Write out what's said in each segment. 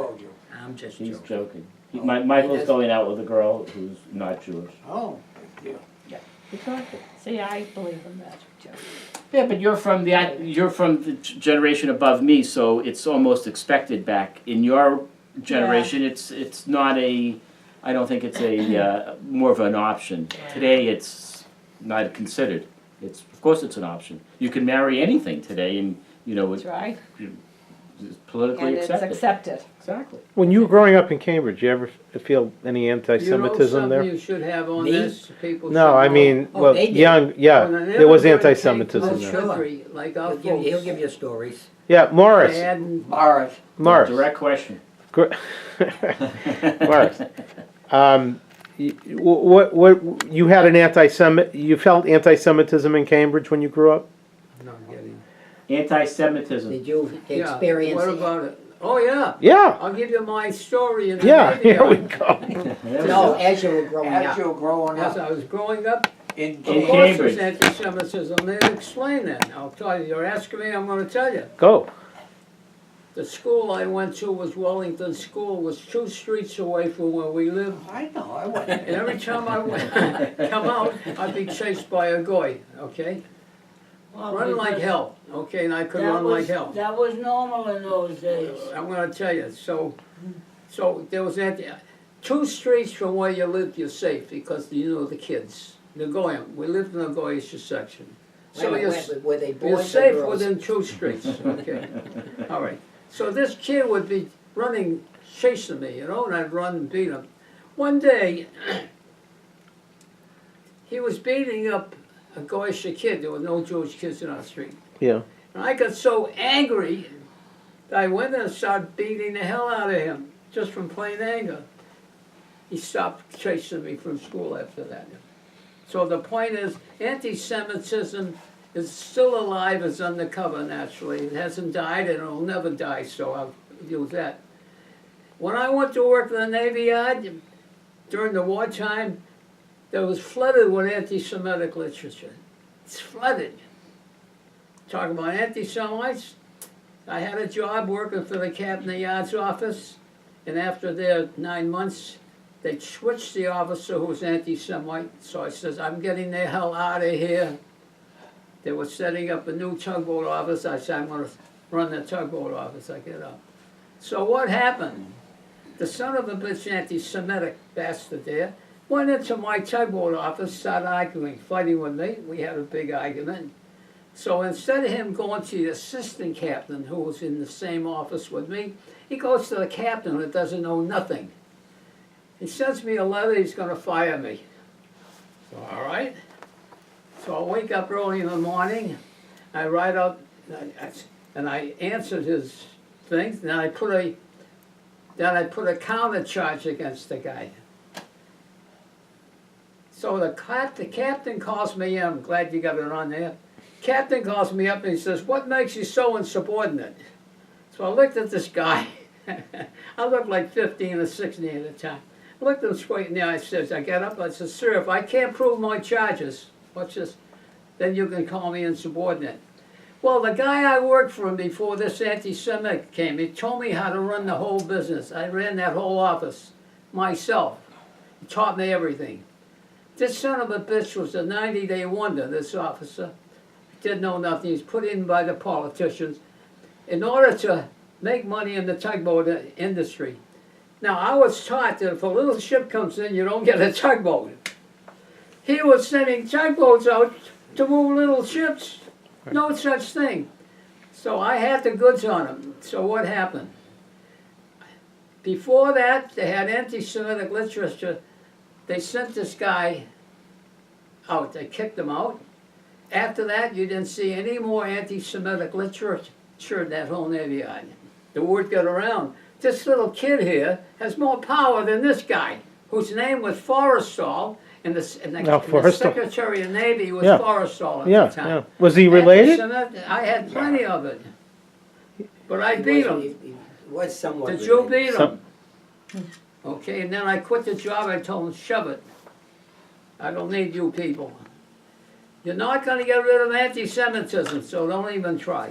called you. I'm just He's joking. joking. Oh, Michael's that's- going out with a girl who's not Jewish. Oh, good deal. Exactly. See, I believe in magic, Joe. Yeah, but you're from the generation above me, so it's almost expected back. In your generation, it's not a, I don't think it's a, more of an option. Today, it's not considered. Of course it's an option. You can marry anything today and, That's right. it's politically And it's accepted. accepted. Exactly. When you were growing up in Cambridge, you ever feel any You know anti-Semitism there? something you should have on Me? this? People No, should I know. mean, Oh, well, they did. young, yeah, When an there was immigrant came to anti-Semitism this there. Sure. country, like our He'll give folks, you stories. Yeah, Morris, they hadn't, Morris. Morris, Direct question. Morris. What, you had an you felt anti-Semitism in Cambridge when you grew up? no, I'm getting. Anti-Semitism. Did you Yeah, experience what it? about it? Oh, yeah, Yeah, I'll give you my story in the yeah, Navy here we Yard. go. No, as you were growing As up. you were growing As up I was growing up, in of Cambridge. course there's anti-Semitism, they explain that. I'll tell you, you're asking me, I'm gonna tell you. Go. The school I went to was Wellington School, was 2 streets away from where we lived. I know, I went. And every time I went, come out, I'd be chased by a goy, okay? Run like hell, okay, and I could run like hell. That was normal in those days. I'm gonna tell you, so there was that, 2 streets from where you lived, you're safe, because you know the kids, the Goyim, we lived in the Goyish section. So Were they you're boys or safe girls? within 2 streets, okay, all right. So this kid would be running, chasing me, you know, and I'd run and beat him. One day, he was beating up a Goyish kid, there were no Jewish kids in our street. Yeah. And I got so angry that I went and started beating the hell out of him, just from plain anger. He stopped chasing me from school after that. So the point is, anti-Semitism is still alive, it's undercover naturally. It hasn't died and it'll never die, so I'll use that. When I went to work for the Navy Yard, during the wartime, there was flooded with anti-Semitic literature. It's flooded. Talking about anti-Semites, I had a job working for the captain of the yard's office, and after their 9 months, they switched the officer who was anti-Semite, so I says, I'm getting the hell out of here. They were setting up a new tugboat office, I said, I'm gonna run the tugboat office, I get up. So what happened? The son of a bitch anti-Semitic bastard there went into my tugboat office, started arguing, fighting with me, we had a big argument. So instead of him going to the assistant captain who was in the same office with me, he goes to the captain that doesn't know nothing. He sends me a letter, he's gonna fire me. So, all right. So I wake up early in the morning, I write up, and I answered his things, and I put a counter charge against the guy. So the captain calls me in, I'm glad you got it on there. Captain calls me up and he says, what makes you so insubordinate? So I looked at this guy. I looked like 15 or 16 at the time. I looked him straight in the eye. I got up, I said, sir, if I can't prove my charges, then you can call me insubordinate. Well, the guy I worked for him before this anti-Semitic came, he told me how to run the whole business. I ran that whole office myself. He taught me everything. This son of a bitch was a 90-day wonder, this officer. Didn't know nothing. He's put in by the politicians in order to make money in the tugboat industry. Now, I was taught that if a little ship comes in, you don't get a tugboat. He was sending tugboats out to move little ships. No such thing. So I had the goods on him. So what happened? Before that, they had anti-Semitic literature. They sent this guy out. They kicked him out. After that, you didn't see any more anti-Semitic literature in that whole Navy Yard. The word got around. This little kid here has more power than this guy, whose name was Forrestal, and the Forrestal. Secretary of Navy was Yeah. Forrestal at Yeah, the time. yeah. Was he related? I had plenty of it. But I beat him. He was somewhat Did you related. beat him? Okay, and then I quit the job, I told him, shove it. I don't need you people. You're not gonna get rid of anti-Semitism, so don't even try.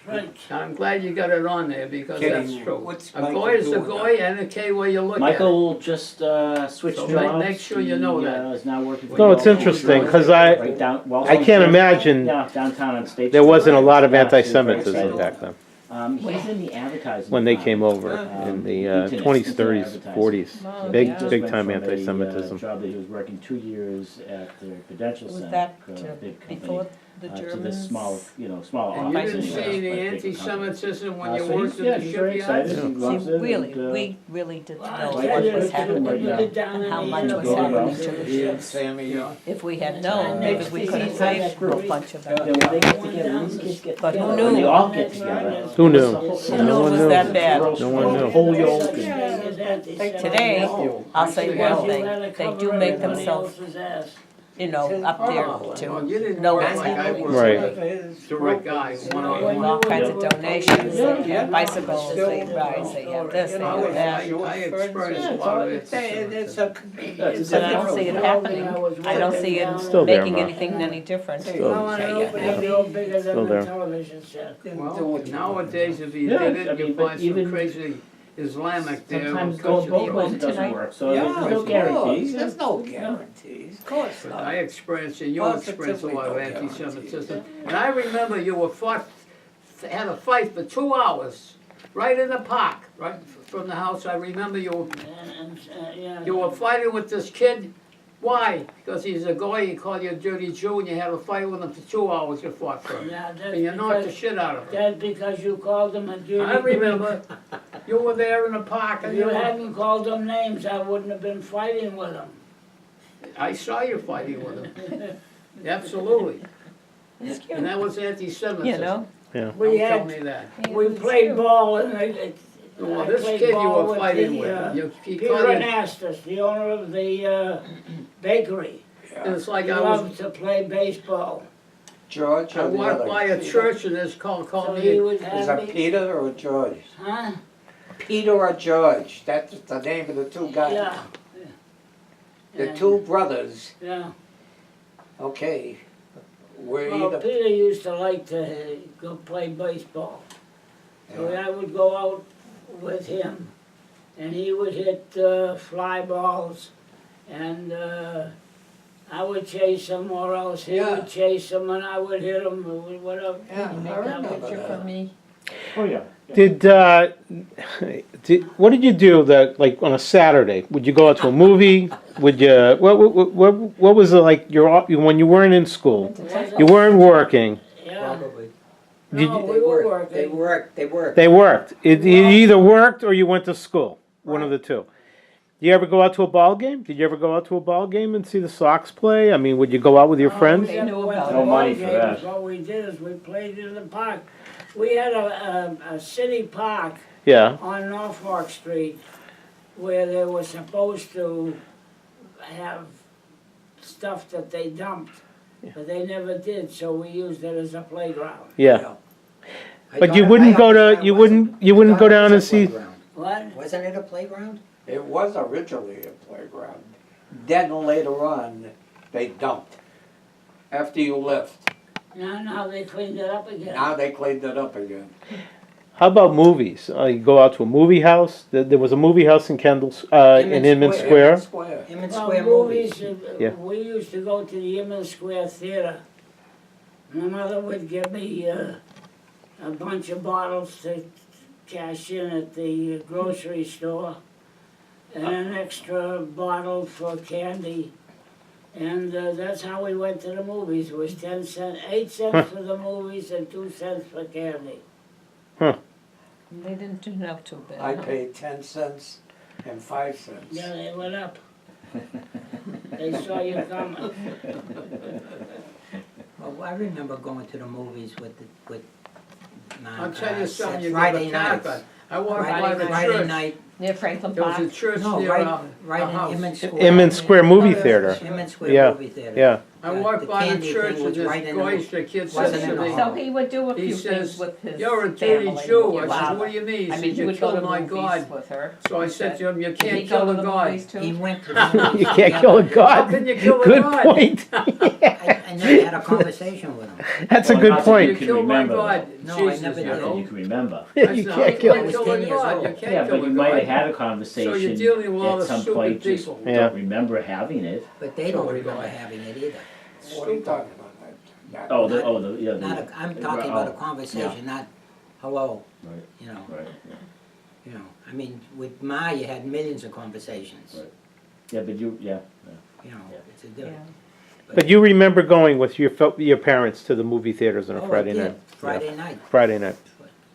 Right. I'm glad you got it on there because Kenny, that's true. what's A Michael goy is a doing goy and a K where you look at it. Michael just switched So jobs. make sure you know He, that. is now working for. No, it's Yellow interesting, Insurance, 'cause I- right down- well, I can't imagine Yeah, downtown on State there Street. wasn't a lot of Yeah, so he's very anti-Semitism excited. back then, He's in the advertising. when they department. came over in the 20s, internet 30s, advertising. 40s. Oh, Big, yeah. Just big went time from a, anti-Semitism. job that he was working 2 years at the Prudential Was Center, that big company, before the to Germans? this small, smaller And you office. didn't in see the any big company. anti-Semitism when you So he's- worked in yeah, the he's very shipyard? excited. He See, loves it, really, and, we really didn't Well, know I what tell you, was happening, when you get down in how the much end was of happening all to the this, Ian, ships. Sammy, If we had known, maybe we could have Next saved a week, bunch of Yeah, them. when they get together, these kids get But who together, knew? when they all get together. Who knew? It's the whole- Who you knew know, it was it's that the bad? roast No one knew. Holyoke and- Today, I'll say, well, You had to they cover do make everybody themselves, else's ass. up there Well, to you didn't know work what's like I happening. worked. Right. Direct guy, one on When one. all you kinds were- of donations, they Yeah. have bicycles, they ride, they have this, they have that. I experienced a lot of it. it's It's a, it's But I don't see it happening, I don't see Still it there, making Mark. anything any different. Still- No, I know, but it'd be no bigger Still than there. the television set. Well, nowadays, if you Yeah, did I it, you mean, but find some even- crazy Islamic there. Sometimes who going cut both your ways throat. it doesn't work, so yeah, there's no of course, guarantee. there's no guarantees, of course But not. I experienced, and you experienced a lot of Positively no anti-Semitism. And I remember you were had a fight for 2 hours, right in the park, right from the house. I remember Yeah. you were fighting with this kid. Why? Because he's a guy, he called you a dirty Jew, and you had a fight with him for 2 hours, you fought for him. Yeah, And you knocked the that's shit out of him. that's because you called them a dirty. I remember, you were there in the park, If and you you hadn't called them names, I wouldn't have been fighting with them. I saw you fighting with him. Absolutely. And that was anti-Semitism. You know? We Don't tell had, me that. we played ball and Well, I this played kid you ball were with fighting the, with, he Peter called you, Anastas, the owner of the bakery. and it's like He I was, loved to play baseball. George I or the walked other? by a church and this called So me. he would Is have that me, Peter or George? huh? Peter or George, that's the name of the two guys. Yeah. The And- two brothers, Yeah. okay, were Well, either, Peter used to like to go play baseball. So I would go out with him and he would hit fly balls and I would chase him or else he Yeah. would chase him and I would hit him or whatever. yeah, I remember that. me? Oh, yeah. What did you do that, like, on a Saturday? Would you go out to a movie? Would you, what was it like, when you weren't in school? You weren't working, Yeah. Probably. Did No, you- we were They working. worked, they worked. they worked. You either worked or you went to school, one of the two. Did you ever go out to a ball game? Did you ever go out to a ball game and see the Sox play? I mean, would you go out with your friends? We never knew went about to it. No money ball for games. that. What we did is we played in the park. We had a city park Yeah, on Norfolk Street where they were supposed to have stuff that they dumped, but they never did, so we used it as a playground. yeah. I But thought you it- wouldn't I go always to, thought it you was a- wouldn't, you wouldn't I go thought it down was and a see, playground. What? Wasn't it a playground? It was originally a playground. Then later on, they dumped. After you left, Now they cleaned it up again. now they cleaned it up again. how about movies? You go out to a movie house? There was a movie house in in Inman Square. Square. Inman Well, Square movies. Yeah. We used to go to the Inman Square Theater. My mother would give me a bunch of bottles to cash in at the grocery store, and an extra bottle for candy. And that's how we went to the movies. It was 10 cents, 8 cents for the movies and 2 cents for candy. They didn't turn out too bad. I huh? paid 10 cents and 5 cents. Yeah, they went up. They saw you coming. Well, I remember going to the movies with my I'll tell you something, you Friday got nights. attacked. I walked by the Friday church, night, Near Franklin there was Park? a church no, near right, the right in house. Inman Square. Inman Square Movie Theater. Inman Square Yeah, Movie Theater. Yeah, I the walked by the candy church thing and was this right in the- Goyish kid wasn't says in to the me, hall. So he would do a He few says, things with his "You're a dirty family. Jew." I Wow. said, "What do you mean?" He I said, mean, he "You would go to killed my movies God." with her. So I He said said, to him, "You Did he can't go kill to a the God." movies too? He went to the you can't kill a How god. can you kill a Good God? point. I I never had a conversation with him. That's a Well, good not that you point. You can killed my remember, God, No, I Jesus, never you did. Not that you know? can remember. That's You not- can't you kill can't him. kill a 10 years God, old. you can't Yeah, kill but a you might have God. had a conversation dealing with all at the some stupid point, just people. Yeah. don't remember having it. But they don't Sure, remember yeah. having it either. What are you talking about? That- Oh, yeah. Not a, I'm talking about a oh, conversation, not hello, Right, you know, right, yeah. you know. I mean, with Ma, you had millions of conversations, Right. Yeah, but you, yeah. you know, Yeah. it's a Yeah. different. But you remember going with your parents to the movie theaters on a Oh, I Friday did. night? Friday night, Friday night.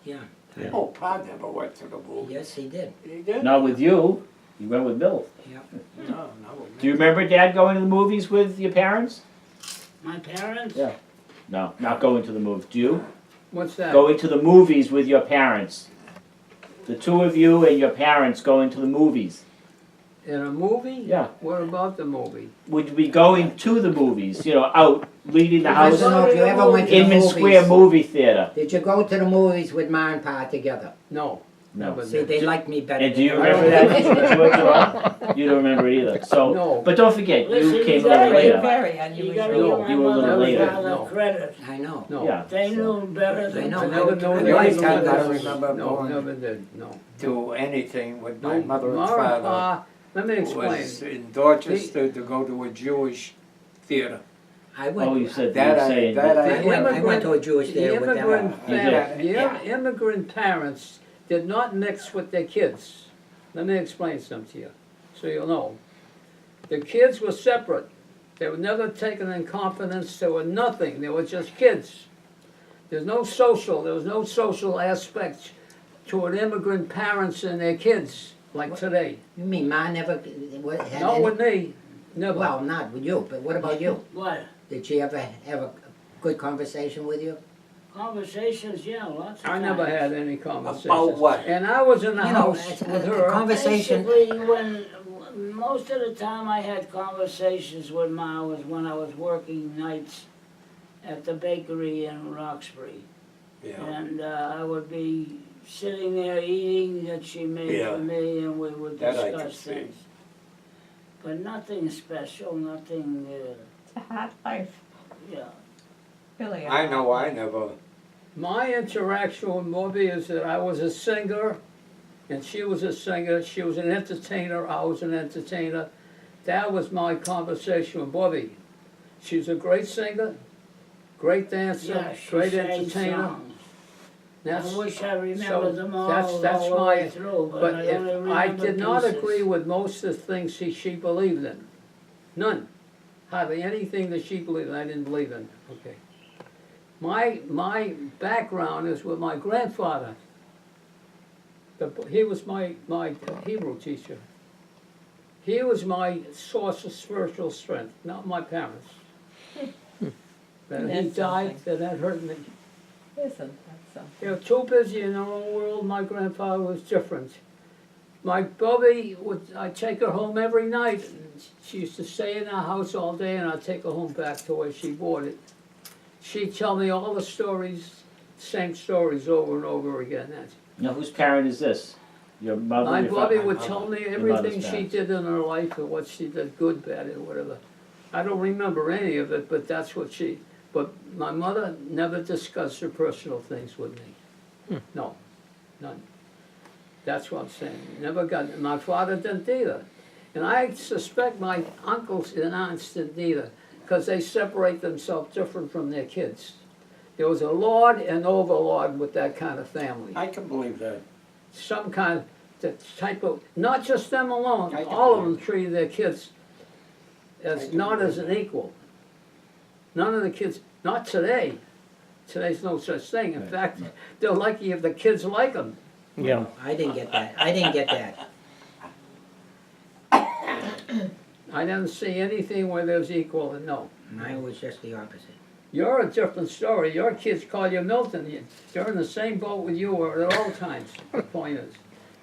yeah. Yeah. Oh, Pa never went to the movie. Yes, he did, He did? Not with you, you went with Bill. yeah. No, not with me. Do you remember Dad going to the movies with your parents? My parents? Yeah. No, not going to the movies. Do you? What's that? Going to the movies with your parents. The two of you and your parents going to the movies. In a movie? Yeah. What about the movie? Would you be going to the movies, you know, out, leaving the I house? don't know if you ever went to the Inman movies. Square movie theater. Did you go to the movies with Ma and Pa together? No. No. never See, did. they liked me better. And do you than- remember that? You don't remember it either. So, No. but don't forget, you Listen, came a you little gotta- later. Very You unusual. gotta No, give you my were a little mother later. and father No. credit. I know. No. Yeah. They knew better I than know. I never know I that. know. I I cannot know. remember No, going never did, no. to anything with my No, mother and Ma father. Pa, let me Who explain. was in Dorchester to go to a Jewish theater. I went. Oh, you said, you That were I- saying. that I went to a Jewish The theater with them. immigrant You family, the Yeah. immigrant parents did not mix with their kids. Let me explain something to you, so you'll know. The kids were separate. They were never taken in confidence, they were nothing, they were just kids. There was no social aspect to an immigrant parents and their kids, like today. You mean Ma never had Not any? with me, never. Well, not with you, but what about you? What? Did she ever have a good conversation with you? Conversations, yeah, lots of I times. never had any conversations. About what? And I was in the You know, house a- with a her. conversation. Basically, when, most of the time I had conversations with Ma was when I was working nights at the bakery in Roxbury. Yeah. And I would be sitting there eating that she made Yeah. for me, and we would That I could discuss see. things. But nothing special, nothing, It's a hard life, yeah. really. a I know hard I life. never, My interaction with Moby is that I was a singer and she was a singer. She was an entertainer, I was an entertainer. That was my conversation with Bobby. She's a great singer, great dancer, Yeah, she great sang entertainer. songs. That's, I wish I so remembered them all, that's all the way my- through, but but I if only I remember did not pieces. agree with most of the things she believed in. None. Hardly anything that she believed in, I didn't believe in. Okay. My background is with my grandfather. He was my Hebrew teacher. He was my source of spiritual strength, not my parents. When he That's died, something. that hurt me. Isn't that something? They were too busy in their own world. My grandfather was different. My Bobby I'd take her home every night. And she used to stay in our house all day, and I'd take her home back to where she bought it. She'd tell me all the stories, same stories over and over again. Now, whose parent is this? Your mother? My your Bobby father? would tell me Your everything mother's she parents. did in her life and what she did, good, bad, or whatever. I don't remember any of it, but that's what but my mother never discussed her personal things with me. No, none. That's what I'm saying. Never got, my father didn't either. And I suspect my uncles and aunts didn't either, because they separate themselves different from their kids. There was a lord and overlord with that kind of family. I can believe that. Some kind of, the type of, not just them alone, I can all of them believe treated their kids I as, can not as believe an that. equal. None of the kids, not today. Today's no such thing. In Right, fact, they're lucky if the kids like them. Yeah. I didn't get that. I didn't get that. I didn't see anything where there's equal and no. Mine was just the opposite. You're a different story. Your kids call you Milton. They're in the same boat with you at all times. The point is,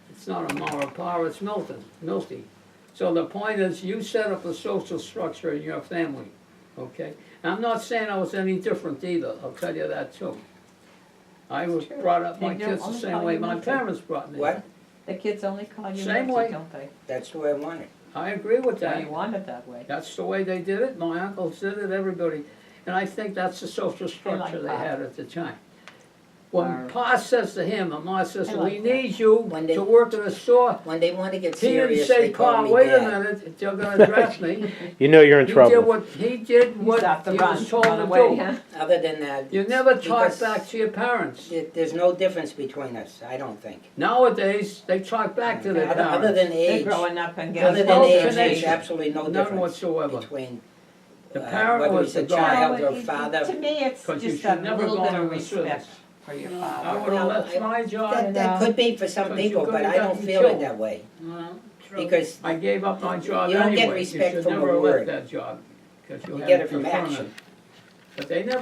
it's not a Mara Par, it's Milton, Milty. So the point is, you set up a social structure in your family, okay? And I'm not saying I was any different either, I'll tell you that too. I was True. brought up my They don't kids the only same call way you my Milton. parents brought me. What? The kids only call you Same Milty, way. don't they? That's the way I wanted. I agree with Well, that. you want it that way. That's the way they did it, my uncles did it, everybody. And I think that's the social structure they Bob. had at the time. When Pa says to him, and Ma says, I we like need you When they- to work in a store, When they wanna get he didn't serious, say, they call Pa, me wait a dad. minute, you're gonna draft me. You know you're in He did trouble. what, he did He's what off the he run, was told run to away, do. huh? Other than that. You never talk because back to your parents. There's no difference between us, I don't think. Nowadays, they talk back to their Other parents. than They're age, growing up and other getting. than no age, there's connection. absolutely no None difference whatsoever. between The parent whether was it's the a guy. child No, or it- father. To me, it's Because you just should a never little go bit in of the respect service. for your I father. would've Well, left my job, That could be for some Because you people, but could've I don't gotten feel killed. it that way. Well, true. Because I gave up my job You don't get anyway. You respect should from a never have word. left that job. 'Cause you had get to it from be permanent. action. But they never